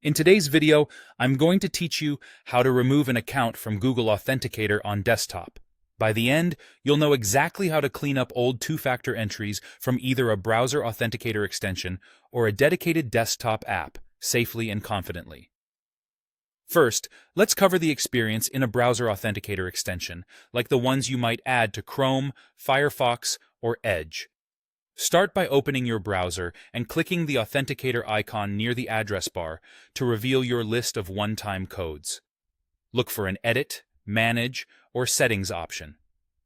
In today's video, I'm going to teach you how to remove an account from Google Authenticator on desktop. By the end, you'll know exactly how to clean up old two-factor entries from either a browser authenticator extension or a dedicated desktop app safely and confidently. First, let's cover the experience in a browser authenticator extension, like the ones you might add to Chrome, Firefox, or Edge. Start by opening your browser and clicking the Authenticator icon near the address bar to reveal your list of one-time codes. Look for an Edit, Manage, or Settings option.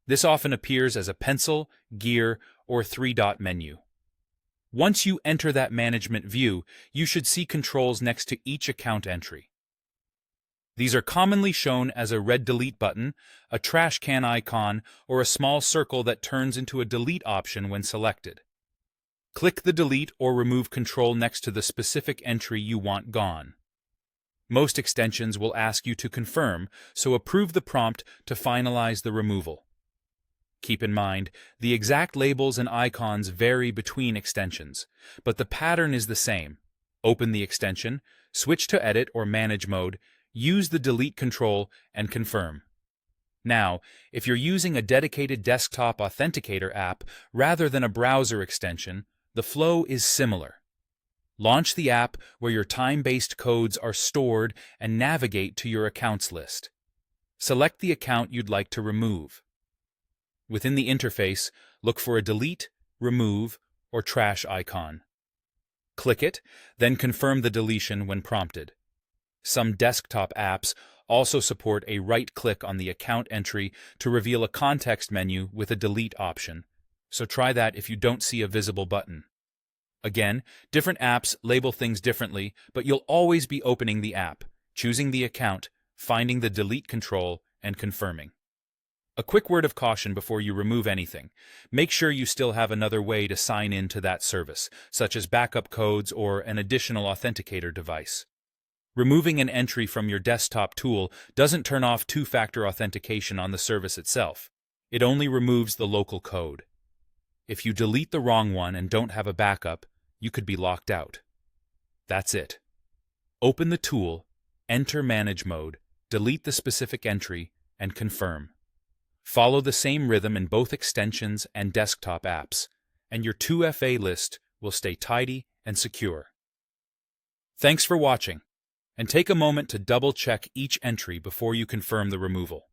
This often appears as a pencil, gear, or three-dot menu. Once you enter that management view, you should see controls next to each account entry. These are commonly shown as a red delete button, a trash can icon, or a small circle that turns into a delete option when selected. Click the delete or remove control next to the specific entry you want gone. Most extensions will ask you to confirm, so approve the prompt to finalize the removal. Keep in mind, the exact labels and icons vary between extensions, but the pattern is the same. Open the extension, switch to Edit or Manage mode, use the delete control, and confirm. Now, if you're using a dedicated desktop authenticator app rather than a browser extension, the flow is similar. Launch the app where your time-based codes are stored and navigate to your accounts list. Select the account you'd like to remove. Within the interface, look for a delete, remove, or trash icon. Click it, then confirm the deletion when prompted. Some desktop apps also support a right-click on the account entry to reveal a context menu with a delete option, so try that if you don't see a visible button. Again, different apps label things differently, but you'll always be opening the app, choosing the account, finding the delete control, and confirming. A quick word of caution before you remove anything. Make sure you still have another way to sign in to that service, such as backup codes or an additional authenticator device. Removing an entry from your desktop tool doesn't turn off two-factor authentication on the service itself. It only removes the local code. If you delete the wrong one and don't have a backup, you could be locked out. That's it. Open the tool, enter Manage mode, delete the specific entry, and confirm. Follow the same rhythm in both extensions and desktop apps, and your 2FA list will stay tidy and secure. Thanks for watching. And take a moment to double-check each entry before you confirm the removal.